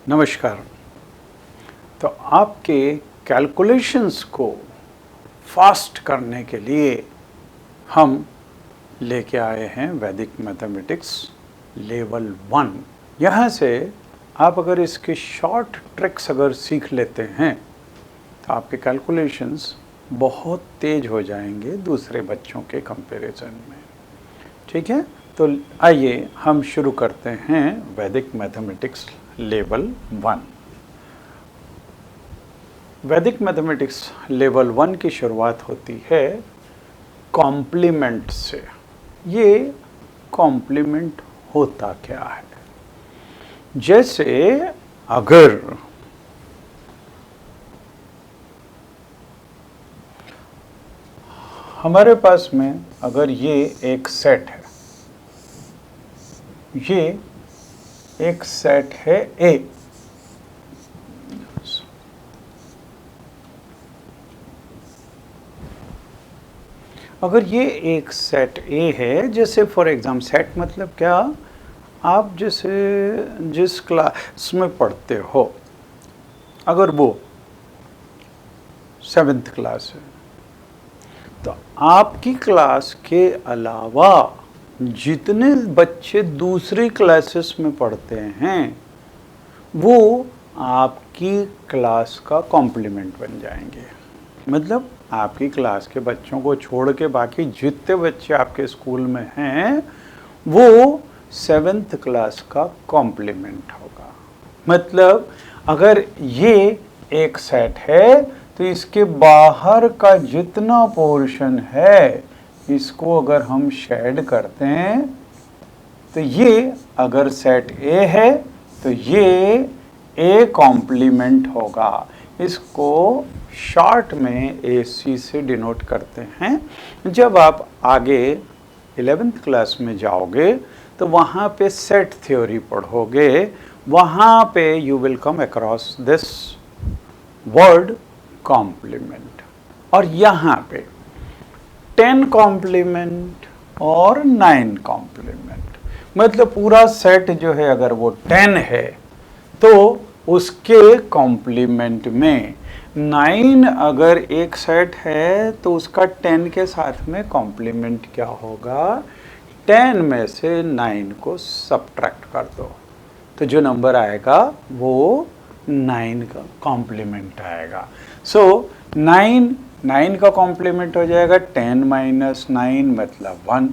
नमस्कार। तो आपके कैलकुलेशंस को फास्ट करने के लिए हम लेके आए हैं वैदिक मैथमेटिक्स लेवल 1। यहाँ से आप अगर इसके शॉर्ट ट्रिक्स अगर सीख लेते हैं तो आपके कैलकुलेशंस बहुत तेज हो जाएंगे दूसरे बच्चों के कंपैरिजन में। ठीक है, तो आइए हम शुरू करते हैं वैदिक मैथमेटिक्स लेवल 1। वैदिक मैथमेटिक्स लेवल 1 की शुरुआत होती है कॉम्प्लीमेंट से। ये कॉम्प्लीमेंट होता क्या है? जैसे अगर हमारे पास में अगर ये एक सेट है, ये एक सेट है ए, अगर ये एक सेट ए है, जैसे फॉर एग्जाम्पल सेट मतलब क्या, आप जैसे जिस क्लास में पढ़ते हो अगर वो 7th क्लास है तो आपकी क्लास के अलावा जितने बच्चे दूसरी क्लासेस में पढ़ते हैं वो आपकी क्लास का कॉम्प्लीमेंट बन जाएंगे। मतलब आपकी क्लास के बच्चों को छोड़ के बाकी जितने बच्चे आपके स्कूल में हैं वो 7th क्लास का कॉम्प्लीमेंट होगा। मतलब अगर ये एक सेट है तो इसके बाहर का जितना पोर्शन है इसको अगर हम शेड करते हैं तो ये अगर सेट ए है तो ये ए कॉम्प्लीमेंट होगा। इसको शॉर्ट में ए सी से डिनोट करते हैं। जब आप आगे 11th क्लास में जाओगे तो वहाँ पे सेट थ्योरी पढ़ोगे, वहाँ पे you will come across this word complement. और यहाँ पे 10 कॉम्प्लीमेंट और 9 कॉम्प्लीमेंट, मतलब पूरा सेट जो है अगर वो 10 है तो उसके कॉम्प्लीमेंट में 9 अगर एक सेट है तो उसका 10 के साथ में कॉम्प्लीमेंट क्या होगा, 10 में से 9 को सब्ट्रैक्ट कर दो तो जो नंबर आएगा वो 9 का कॉम्प्लीमेंट आएगा। सो 9 का कॉम्प्लीमेंट हो जाएगा 10 माइनस 9 मतलब 1।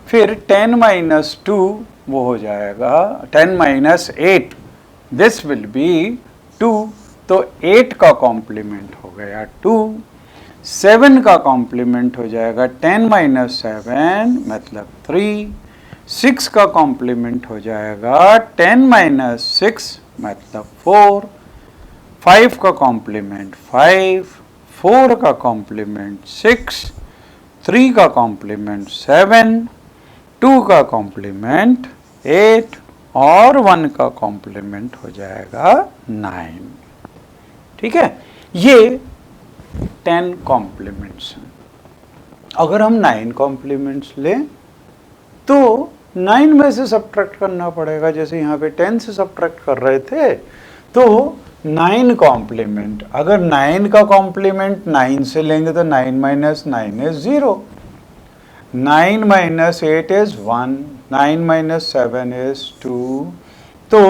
फिर 10 माइनस 2 वो हो जाएगा 10 माइनस 8, दिस विल बी 2, तो 8 का कॉम्प्लीमेंट हो गया 2। 7 का कॉम्प्लीमेंट हो जाएगा 10 माइनस 7 मतलब 3। 6 का कॉम्प्लीमेंट हो जाएगा 10 माइनस 6 मतलब 4। 5 का कॉम्प्लीमेंट 5, 4 का कॉम्प्लीमेंट 6, 3 का कॉम्प्लीमेंट 7, 2 का कॉम्प्लीमेंट 8 और 1 का कॉम्प्लीमेंट हो जाएगा 9। ठीक है, ये 10 कॉम्प्लीमेंट्स हैं। अगर हम 9 कॉम्प्लीमेंट्स लें तो 9 में से सब्ट्रैक्ट करना पड़ेगा। जैसे यहाँ पे 10 से सब्ट्रैक्ट कर रहे थे तो 9 कॉम्प्लीमेंट, अगर 9 का कॉम्प्लीमेंट 9 से लेंगे तो 9 minus 9 is 0, 9 minus 8 is 1, 9 minus 7 is 2, तो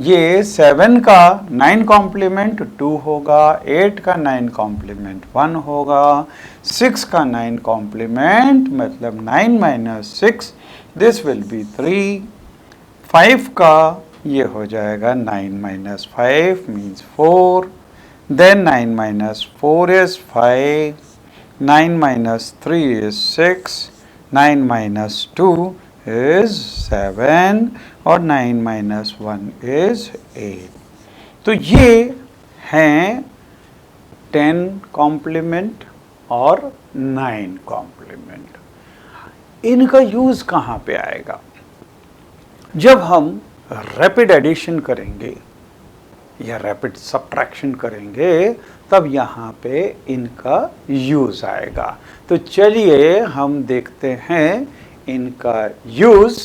ये 7 का 9 कॉम्प्लीमेंट 2 होगा, 8 का 9 कॉम्प्लीमेंट 1 होगा, 6 का 9 कॉम्प्लीमेंट मतलब 9 माइनस 6, दिस विल बी 3। 5 का ये हो जाएगा 9 minus 5 means 4, then 9 minus 4 is 5, 9 minus 3 is 6, 9 minus 2 is 7 और 9 माइनस 1 इज 8। तो ये हैं 10 कॉम्प्लीमेंट और 9 कॉम्प्लीमेंट। इनका यूज़ कहाँ पे आएगा? जब हम रैपिड एडिशन करेंगे या रैपिड सब्ट्रैक्शन करेंगे तब यहाँ पे इनका यूज़ आएगा। तो चलिए हम देखते हैं इनका यूज़।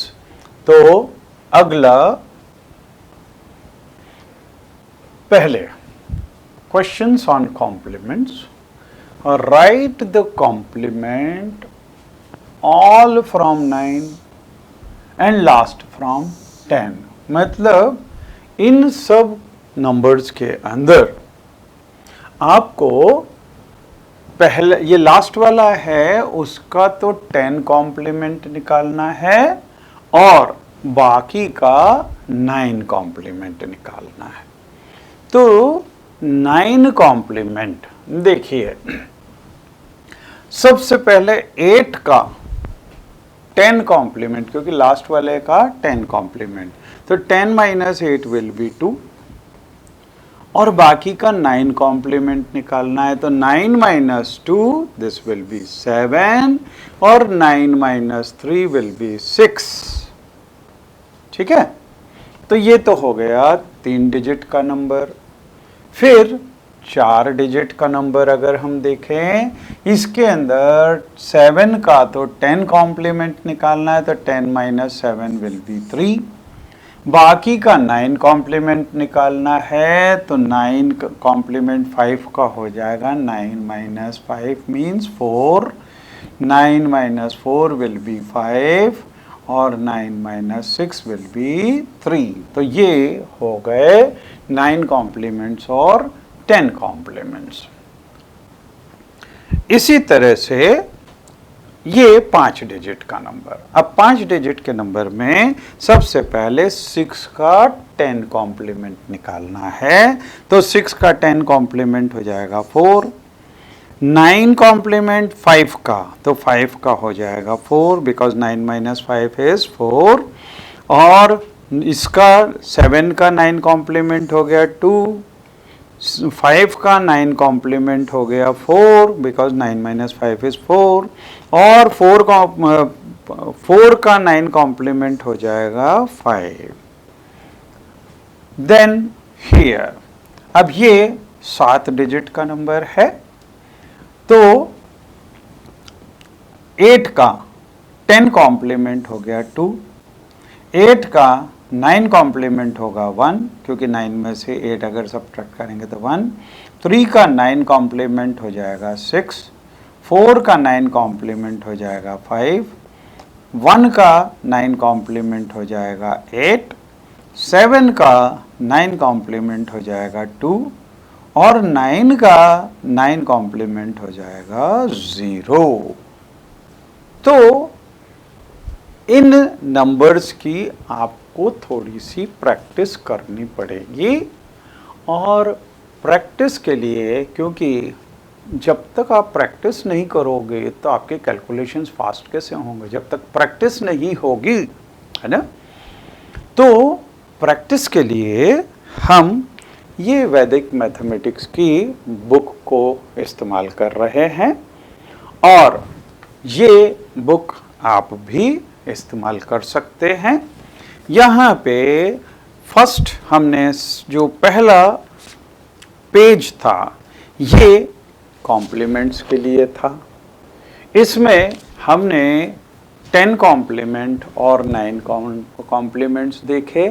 तो अगला पहले questions on complements, write the complement all from 9 and last from 10। मतलब इन सब नंबर्स के अंदर आपको पहले ये लास्ट वाला है उसका तो 10 कॉम्प्लीमेंट निकालना है और बाकी का 9 कॉम्प्लीमेंट निकालना है। तो 9 कॉम्प्लीमेंट देखिए, सबसे पहले 8 का 10 कॉम्प्लीमेंट, क्योंकि लास्ट वाले का 10 कॉम्प्लीमेंट, तो 10 माइनस 8 विल बी 2 और बाकी का 9 कॉम्प्लीमेंट निकालना है। तो 9 माइनस 2 दिस विल बी 7 और 9 माइनस 3 विल बी 6। ठीक है, तो ये तो हो गया 3 डिजिट का नंबर। फिर 4 डिजिट का नंबर अगर हम देखें, इसके अंदर 7 का तो 10 कॉम्प्लीमेंट निकालना है, तो 10 माइनस 7 विल बी 3। बाकी का 9 कॉम्प्लीमेंट निकालना है, तो 9 कॉम्प्लीमेंट 5 का हो जाएगा, 9 minus 5 means 4, 9 minus 4 will be 5 और 9 माइनस 6 विल बी 3। तो ये हो गए 9 कॉम्प्लीमेंट्स और 10 कॉम्प्लीमेंट्स। इसी तरह से ये 5 डिजिट का नंबर। अब 5 डिजिट के नंबर में सबसे पहले 6 का 10 कॉम्प्लीमेंट निकालना है, तो 6 का 10 कॉम्प्लीमेंट हो जाएगा 4, 9 कॉम्प्लीमेंट 5 का, तो 5 का हो जाएगा 4 बिकॉज 9 माइनस 5 इज 4, और इसका 7 का 9 कॉम्प्लीमेंट हो गया 2, 5 का 9 कॉम्प्लीमेंट हो गया 4 बिकॉज 9 माइनस 5 इज 4, और 4 का 9 कॉम्प्लीमेंट हो जाएगा 5। देन हियर, अब ये 7 डिजिट का नंबर है, तो 8 का 10 कॉम्प्लीमेंट हो गया 2, 8 का 9 कॉम्प्लीमेंट होगा 1, क्योंकि 9 में से 8 अगर सब्ट्रैक्ट करेंगे तो 1, 3 का 9 कॉम्प्लीमेंट हो जाएगा 6, 4 का 9 कॉम्प्लीमेंट हो जाएगा 5, 1 का 9 कॉम्प्लीमेंट हो जाएगा 8, 7 का 9 कॉम्प्लीमेंट हो जाएगा 2 और 9 का 9 कॉम्प्लीमेंट हो जाएगा 0। तो इन नंबर्स की आपको थोड़ी सी प्रैक्टिस करनी पड़ेगी, और प्रैक्टिस के लिए, क्योंकि जब तक आप प्रैक्टिस नहीं करोगे तो आपके कैलकुलेशंस फास्ट कैसे होंगे, जब तक प्रैक्टिस नहीं होगी, है ना। तो प्रैक्टिस के लिए हम ये वैदिक मैथमेटिक्स की बुक को इस्तेमाल कर रहे हैं, और ये बुक आप भी इस्तेमाल कर सकते हैं। यहाँ पे फर्स्ट हमने जो पहला पेज था ये कॉम्प्लीमेंट्स के लिए था, इसमें हमने 10 कॉम्प्लीमेंट और 9 कॉम्प्लीमेंट्स देखे।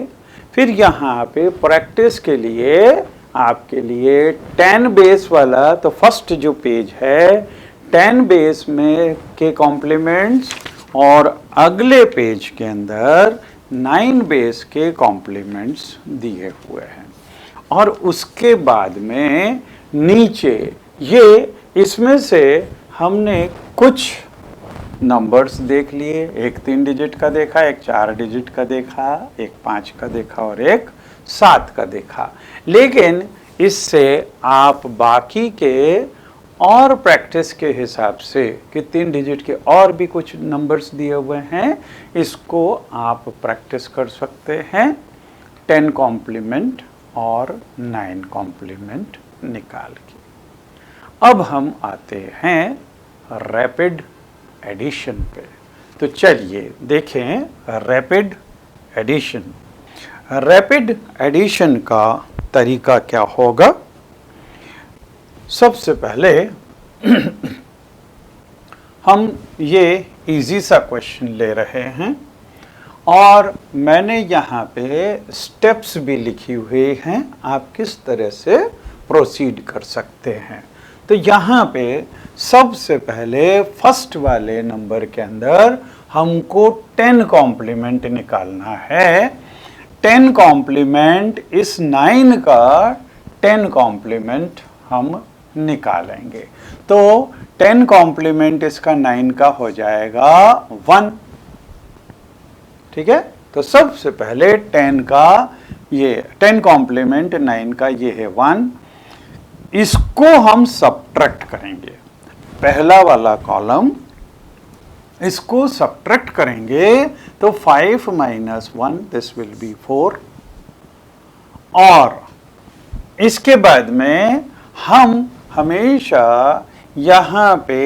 फिर यहाँ पे प्रैक्टिस के लिए आपके लिए 10 बेस वाला, तो फर्स्ट जो पेज है 10 बेस में के कॉम्प्लीमेंट्स, और अगले पेज के अंदर 9 बेस के कॉम्प्लीमेंट्स दिए हुए हैं, और उसके बाद में नीचे ये इसमें से हमने कुछ नंबर्स देख लिए, एक 3 डिजिट का देखा, एक 4 डिजिट का देखा, एक 5 का देखा और एक 7 का देखा। लेकिन इससे आप बाकी के और प्रैक्टिस के हिसाब से कि 3 डिजिट के और भी कुछ नंबर्स दिए हुए हैं, इसको आप प्रैक्टिस कर सकते हैं 10 कॉम्प्लीमेंट और 9 कॉम्प्लीमेंट निकाल के। अब हम आते हैं रैपिड एडिशन पे। तो चलिए देखें रैपिड एडिशन। रैपिड एडिशन का तरीका क्या होगा। सबसे पहले हम ये इजी सा क्वेश्चन ले रहे हैं, और मैंने यहाँ पे स्टेप्स भी लिखी हुए हैं, आप किस तरह से प्रोसीड कर सकते हैं। तो यहाँ पे सबसे पहले फर्स्ट वाले नंबर के अंदर हमको 10 कॉम्प्लीमेंट निकालना है। 10 कॉम्प्लीमेंट इस 9 का 10 कॉम्प्लीमेंट हम निकालेंगे। तो 10 कॉम्प्लीमेंट इसका 9 का हो जाएगा 1। ठीक है, तो सबसे पहले 10 का ये 10 कॉम्प्लीमेंट 9 का ये है 1। इसको हम सब्ट्रैक्ट करेंगे, पहला वाला कॉलम इसको सब्ट्रैक्ट करेंगे तो 5 माइनस 1 दिस विल बी 4। और इसके बाद में हम हमेशा यहाँ पे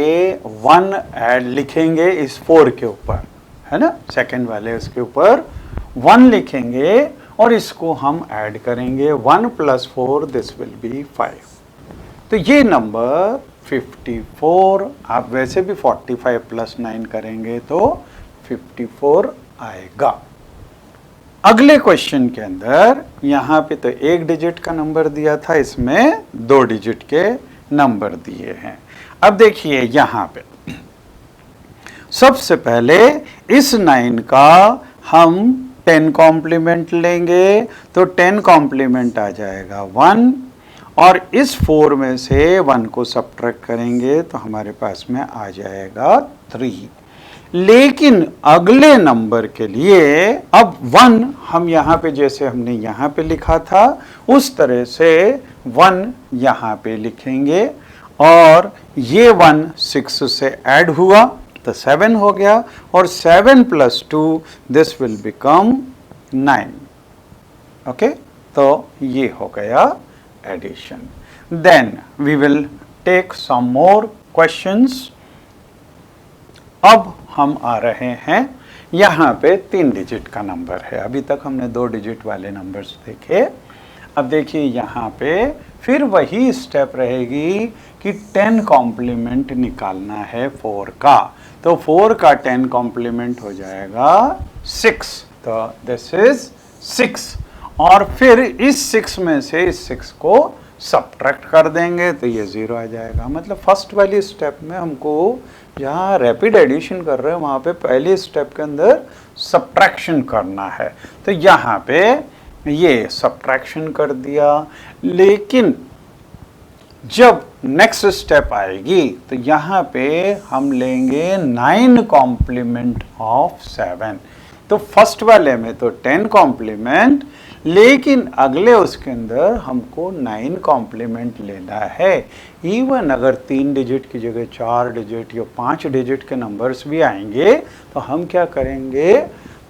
1 ऐड लिखेंगे इस 4 के ऊपर, है ना, सेकंड वाले उसके ऊपर 1 लिखेंगे और इसको हम ऐड करेंगे 1 प्लस 4 दिस विल बी 5। तो ये नंबर 54, आप वैसे भी 45 प्लस 9 करेंगे तो 54 आएगा। अगले क्वेश्चन के अंदर यहाँ पे तो 1 डिजिट का नंबर दिया था, इसमें 2 डिजिट के नंबर दिए हैं। अब देखिए यहाँ पे सबसे पहले इस 9 का हम 10 कॉम्प्लीमेंट लेंगे तो 10 कॉम्प्लीमेंट आ जाएगा 1 और इस 4 में से 1 को सब्ट्रैक्ट करेंगे तो हमारे पास में आ जाएगा 3। लेकिन अगले नंबर के लिए अब 1 हम यहाँ पे जैसे हमने यहाँ पे लिखा था उस तरह से 1 यहाँ पे लिखेंगे और ये 1 6 से ऐड हुआ तो 7 हो गया और 7 plus 2 this will become 9। Okay, तो ये हो गया addition. Then we will take some more questions. अब हम आ रहे हैं यहाँ पे 3 डिजिट का नंबर है, अभी तक हमने 2 डिजिट वाले नंबर्स देखे। अब देखिए यहाँ पे फिर वही स्टेप रहेगी कि 10 कॉम्प्लीमेंट निकालना है 4 का, तो 4 का 10 कॉम्प्लीमेंट हो जाएगा 6, तो दिस इज 6। और फिर इस 6 में से इस 6 को सब्ट्रैक्ट कर देंगे तो ये 0 आ जाएगा। मतलब फर्स्ट वाली स्टेप में हमको जहाँ रैपिड एडिशन कर रहे हैं वहाँ पे पहले स्टेप के अंदर सब्ट्रैक्शन करना है, तो यहाँ पे ये सब्ट्रैक्शन कर दिया। लेकिन जब नेक्स्ट स्टेप आएगी तो यहाँ पे हम लेंगे 9 कॉम्प्लीमेंट ऑफ 7। तो फर्स्ट वाले में तो 10 कॉम्प्लीमेंट, लेकिन अगले उसके अंदर हमको 9 कॉम्प्लीमेंट लेना है। इवन अगर 3 डिजिट की जगह 4 डिजिट या 5 डिजिट के नंबर्स भी आएंगे तो हम क्या करेंगे,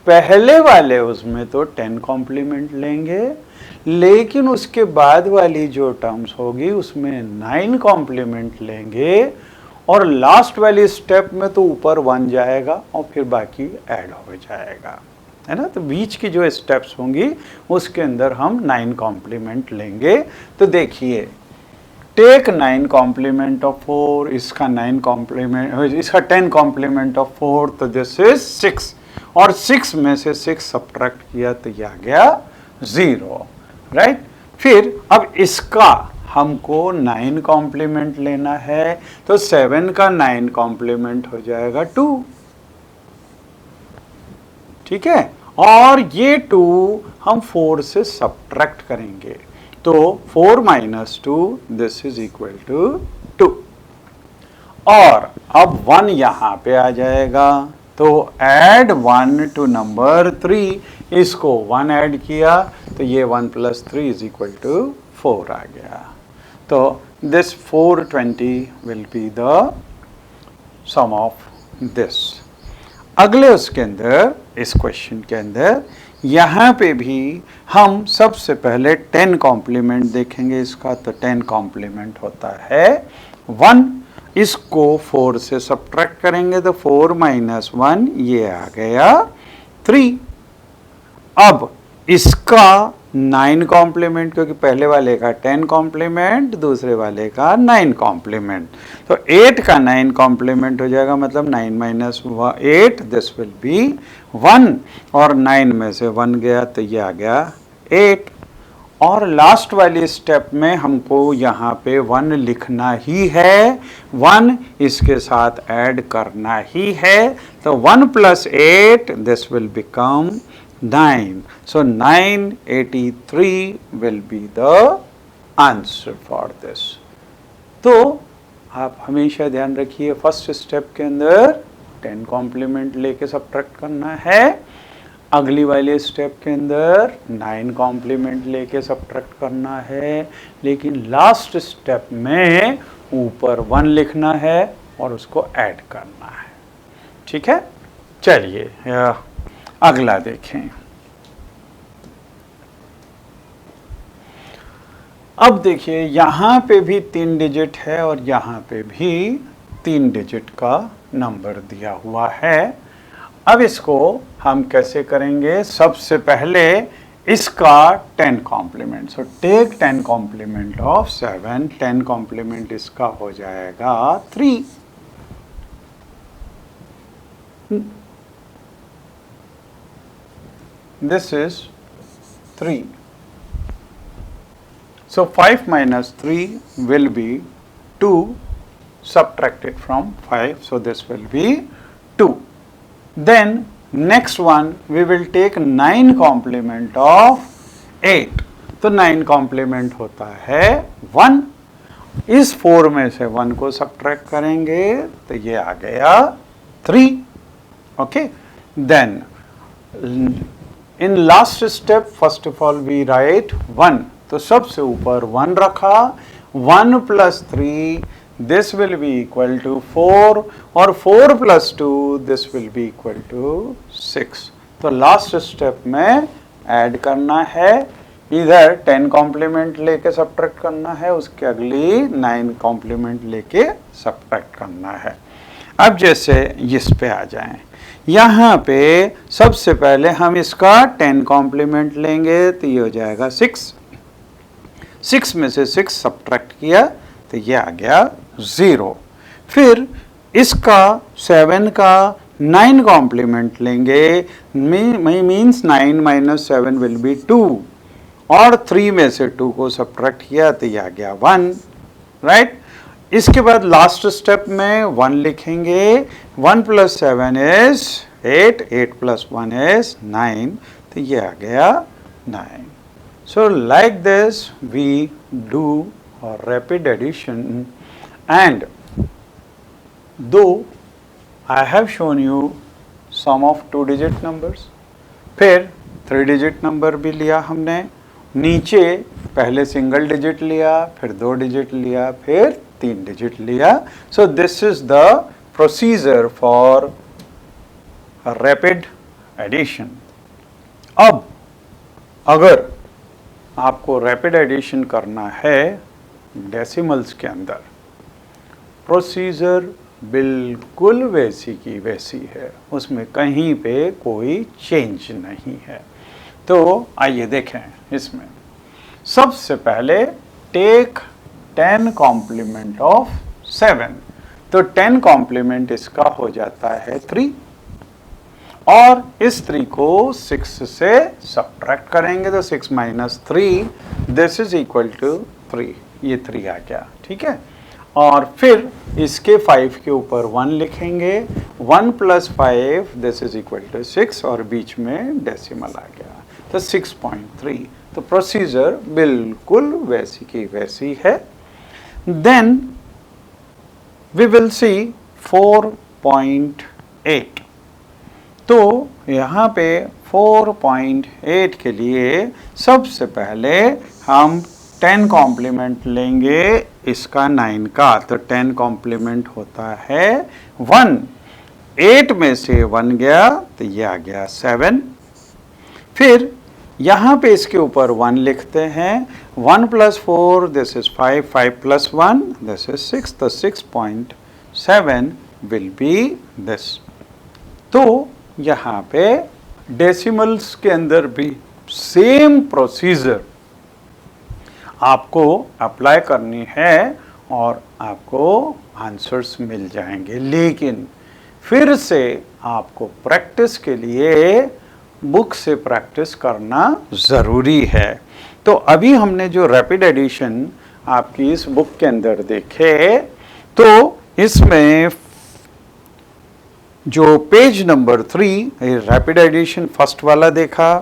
पहले वाले उसमें तो 10 कॉम्प्लीमेंट लेंगे, लेकिन उसके बाद वाली जो टर्म्स होगी उसमें 9 कॉम्प्लीमेंट लेंगे और लास्ट वाली स्टेप में तो ऊपर 1 जाएगा और फिर बाकी ऐड हो जाएगा, है ना। तो बीच की जो स्टेप्स होंगी उसके अंदर हम 9 कॉम्प्लीमेंट लेंगे। तो देखिए टेक 9 कॉम्प्लीमेंट ऑफ 4, इसका 9 कॉम्प्लीमेंट, इसका 10 कॉम्प्लीमेंट ऑफ 4, तो दिस इज 6 और 6 में से 6 सब्ट्रैक्ट किया तो ये आ गया 0, राइट। फिर अब इसका हमको 9 कॉम्प्लीमेंट लेना है तो 7 का 9 कॉम्प्लीमेंट हो जाएगा 2, ठीक है। और ये 2 हम 4 से सब्ट्रैक्ट करेंगे तो 4 minus 2 this is equal to 2। और अब 1 यहाँ पे आ जाएगा तो ऐड 1 टू नंबर 3, इसको 1 ऐड किया तो ये 1 प्लस 3 इज इक्वल टू 4 आ गया। तो this 420 will be the sum of this. अगले उसके अंदर इस क्वेश्चन के अंदर यहाँ पे भी हम सबसे पहले 10 कॉम्प्लीमेंट देखेंगे इसका, तो 10 कॉम्प्लीमेंट होता है 1, इसको 4 से सब्ट्रैक्ट करेंगे तो 4 माइनस 1 ये आ गया 3। अब इसका 9 कॉम्प्लीमेंट, क्योंकि पहले वाले का 10 कॉम्प्लीमेंट, दूसरे वाले का 9 कॉम्प्लीमेंट। तो 8 का 9 कॉम्प्लीमेंट हो जाएगा, मतलब 9 माइनस 8, दिस विल बी 1, और 9 में से 1 गया तो ये आ गया 8। और लास्ट वाली स्टेप में हमको यहाँ पे 1 लिखना ही है, 1 इसके साथ ऐड करना ही है, तो 1 plus 8, this will become 9. So 983 will be the answer for this. तो आप हमेशा ध्यान रखिए, फर्स्ट स्टेप के अंदर 10 कॉम्प्लीमेंट लेके सब्ट्रैक्ट करना है, अगली वाले स्टेप के अंदर 9 कॉम्प्लीमेंट लेके सब्ट्रैक्ट करना है, लेकिन लास्ट स्टेप में ऊपर 1 लिखना है और उसको ऐड करना है। ठीक है, चलिए अगला देखें। अब देखिए, यहाँ पे भी 3 डिजिट है और यहाँ पे भी 3 डिजिट का नंबर दिया हुआ है। अब इसको हम कैसे करेंगे? सबसे पहले इसका 10 complement, so take 10 complement of 7, 10 complement इसका हो जाएगा 3। This is 3. So 5 minus 3 will be 2, subtracted from 5, so this will be 2. Then next one we will take 9 complement of 8. तो 9 complement होता है 1, इस 4 में से 1 को subtract करेंगे तो ये आ गया 3. Okay, then in last step first of all we write 1, तो सबसे ऊपर 1 रखा, 1 plus 3 this will be equal to 4, और 4 plus 2 this will be equal to 6. तो लास्ट स्टेप में ऐड करना है, इधर 10 कॉम्प्लीमेंट लेके सब्ट्रैक्ट करना है, उसके अगली 9 कॉम्प्लीमेंट लेके सब्ट्रैक्ट करना है। अब जैसे इस पे आ जाएं, यहाँ पे सबसे पहले हम इसका 10 कॉम्प्लीमेंट लेंगे तो ये हो जाएगा 6, 6 में से 6 सब्ट्रैक्ट किया तो ये आ गया 0। फिर इसका 7 का 9 कॉम्प्लीमेंट लेंगे, मीन्स 9 माइनस 7 विल बी 2, और 3 में से 2 को सब्ट्रैक्ट किया तो ये आ गया 1, राइट। इसके बाद लास्ट स्टेप में 1 लिखेंगे, 1 प्लस 7 इज 8, 8 प्लस 1 इज 9, तो ये आ गया 9। So like this we do a rapid addition, and though I have shown you sum of 2-digit numbers, फिर 3-digit number भी लिया हमने, नीचे पहले सिंगल डिजिट लिया, फिर 2 डिजिट लिया, फिर 3 डिजिट लिया। So this is the procedure for a rapid addition. अब अगर आपको रैपिड एडिशन करना है डेसिमल्स के अंदर, प्रोसीजर बिल्कुल वैसी की वैसी है, उसमें कहीं पे कोई चेंज नहीं है। तो आइए देखें, इसमें सबसे पहले टेक 10 कॉम्प्लीमेंट ऑफ 7, तो 10 कॉम्प्लीमेंट इसका हो जाता है 3, और इस 3 को 6 से सब्ट्रैक्ट करेंगे तो 6 minus 3 this is equal to 3, ये 3 आ गया, ठीक है। और फिर इसके 5 के ऊपर 1 लिखेंगे, 1 plus 5 this is equal to 6, और बीच में डेसिमल आ गया तो 6.3। तो प्रोसीजर बिल्कुल वैसी की वैसी है। देन वी विल सी 4.8, तो यहाँ पे 4.8 के लिए सबसे पहले हम 10 कॉम्प्लीमेंट लेंगे इसका 9 का, तो 10 कॉम्प्लीमेंट होता है 1, 8 में से 1 गया तो ये आ गया 7। फिर यहाँ पे इसके ऊपर 1 लिखते हैं, 1 plus 4 this is 5, 5 plus 1 this is 6, तो 6.7 विल बी दिस। तो यहाँ पे डेसिमल्स के अंदर भी सेम प्रोसीजर आपको अप्लाई करनी है और आपको आंसर्स मिल जाएंगे। लेकिन फिर से आपको प्रैक्टिस के लिए बुक से प्रैक्टिस करना ज़रूरी है। तो अभी हमने जो रैपिड एडिशन आपकी इस बुक के अंदर देखे, तो इसमें जो page number 3 rapid addition first वाला देखा,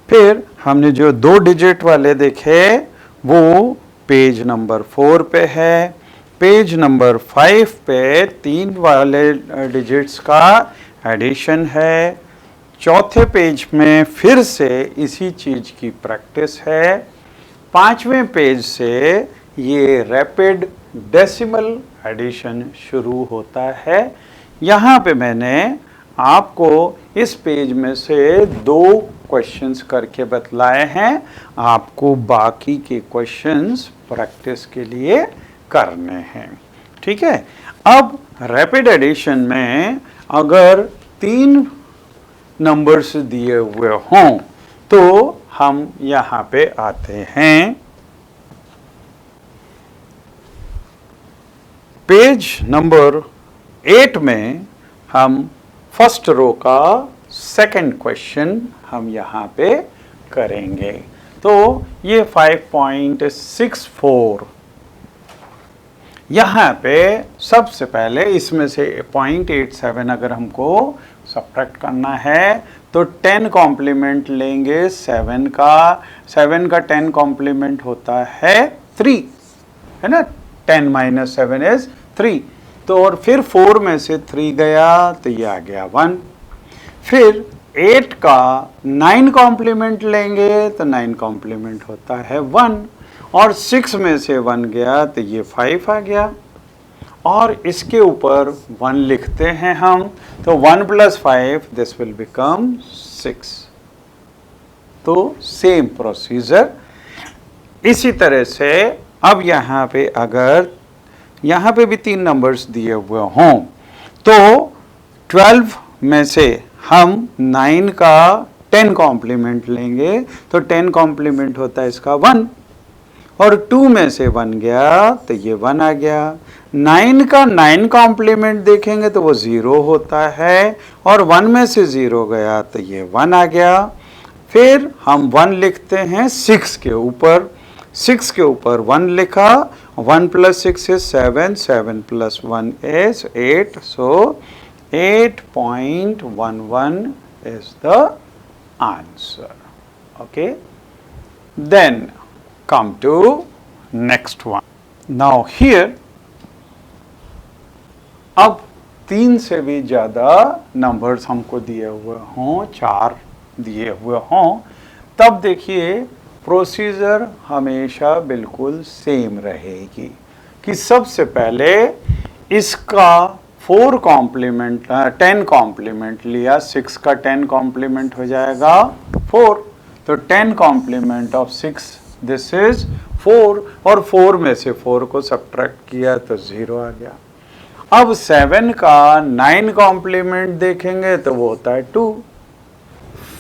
फिर हमने जो 2 डिजिट वाले देखे वो पेज नंबर 4 पे है, पेज नंबर 5 पे 3 वाले डिजिट्स का एडिशन है, चौथे पेज में फिर से इसी चीज़ की प्रैक्टिस है, 5वें पेज से ये रैपिड डेसिमल एडिशन शुरू होता है। यहाँ पे मैंने आपको इस पेज में से 2 क्वेश्चंस करके बतलाए हैं, आपको बाकी के क्वेश्चंस प्रैक्टिस के लिए करने हैं। ठीक है, अब रैपिड एडिशन में अगर 3 नंबर्स दिए हुए हों तो हम यहाँ पे आते हैं, पेज नंबर 8 में हम फर्स्ट रो का सेकंड क्वेश्चन हम यहाँ पे करेंगे। तो ये 5.64 यहाँ पे सबसे पहले इसमें से 0.87 अगर हमको सब्ट्रैक्ट करना है तो 10 कॉम्प्लीमेंट लेंगे 7 का 10 कॉम्प्लीमेंट होता है 3, है ना, 10 - 7 इज 3। तो और फिर 4 में से 3 गया तो ये आ गया 1। फिर 8 का 9 कॉम्प्लीमेंट लेंगे तो 9 कॉम्प्लीमेंट होता है 1, और 6 में से 1 गया तो ये 5 आ गया, और इसके ऊपर 1 लिखते हैं हम, तो 1 + 5 दिस विल बिकम 6। तो सेम प्रोसीजर इसी तरह से। अब यहाँ पे अगर यहाँ पे भी 3 नंबर्स दिए हुए हों तो 12 में से हम 9 का 10 कॉम्प्लीमेंट लेंगे तो 10 कॉम्प्लीमेंट होता है इसका 1, और 2 में से 1 गया तो ये 1 आ गया। 9 का 9 कॉम्प्लीमेंट देखेंगे तो वो 0 होता है, और 1 में से 0 गया तो ये 1 आ गया। फिर हम 1 लिखते हैं 6 के ऊपर, 6 के ऊपर 1 लिखा, 1 + 6 is 7, 7 + 1 is 8, so 8.11 is the answer. Okay, then come to next one. Now here, अब 3 से भी ज़्यादा नंबर्स हमको दिए हुए हों, 4 दिए हुए हों, तब देखिए प्रोसीजर हमेशा बिल्कुल सेम रहेगी कि सबसे पहले इसका 4 कॉम्प्लीमेंट 10 कॉम्प्लीमेंट लिया, 6 का 10 कॉम्प्लीमेंट हो जाएगा 4, तो 10 कॉम्प्लीमेंट ऑफ 6 दिस इज 4, और 4 में से 4 को सब्ट्रैक्ट किया तो 0 आ गया। अब 7 का 9 कॉम्प्लीमेंट देखेंगे तो वो होता है 2,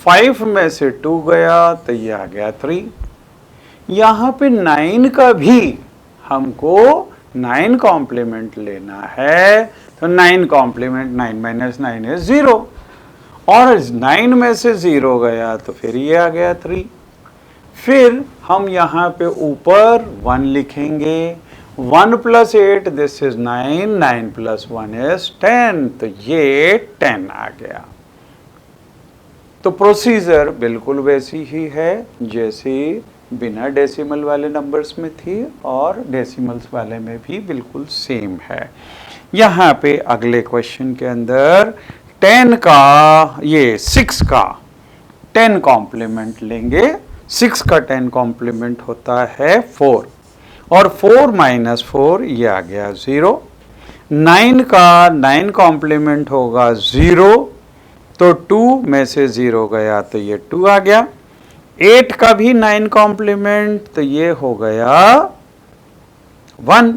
5 में से 2 गया तो ये आ गया 3। यहाँ पे 9 का भी हमको 9 कॉम्प्लीमेंट लेना है, तो 9 कॉम्प्लीमेंट 9 - 9 is 0, और 9 में से 0 गया तो फिर ये आ गया 3। फिर हम यहाँ पे ऊपर 1 लिखेंगे, 1 + 8 दिस इज 9, 9 + 1 is 10, तो ये 10 आ गया। तो प्रोसीजर बिल्कुल वैसी ही है जैसी बिना डेसिमल वाले नंबर्स में थी, और डेसिमल्स वाले में भी बिल्कुल सेम है। यहाँ पे अगले क्वेश्चन के अंदर 10 का ये 6 का 10 कॉम्प्लीमेंट लेंगे, 6 का 10 कॉम्प्लीमेंट होता है 4, और 4 - 4 ये आ गया 0। 9 का 9 कॉम्प्लीमेंट होगा 0, तो 2 में से 0 गया तो ये 2 आ गया। 8 का भी 9 कॉम्प्लीमेंट तो ये हो गया 1,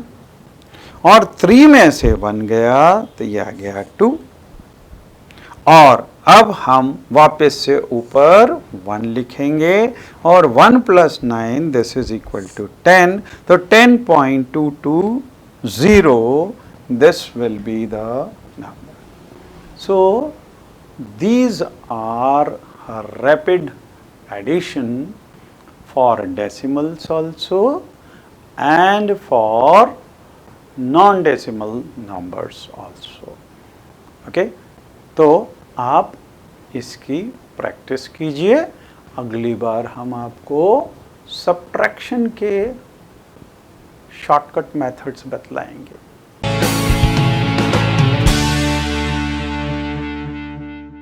और 3 में से 1 गया तो ये आ गया 2, और अब हम वापस से ऊपर 1 लिखेंगे और 1 + 9 दिस इज इक्वल टू 10, तो 10.220 this will be the number. So these are a rapid addition for decimals also and for non-decimal numbers also. Okay? तो आप इसकी प्रैक्टिस कीजिए। अगली बार हम आपको सब्ट्रैक्शन के शॉर्टकट मेथड्स बतलाएंगे।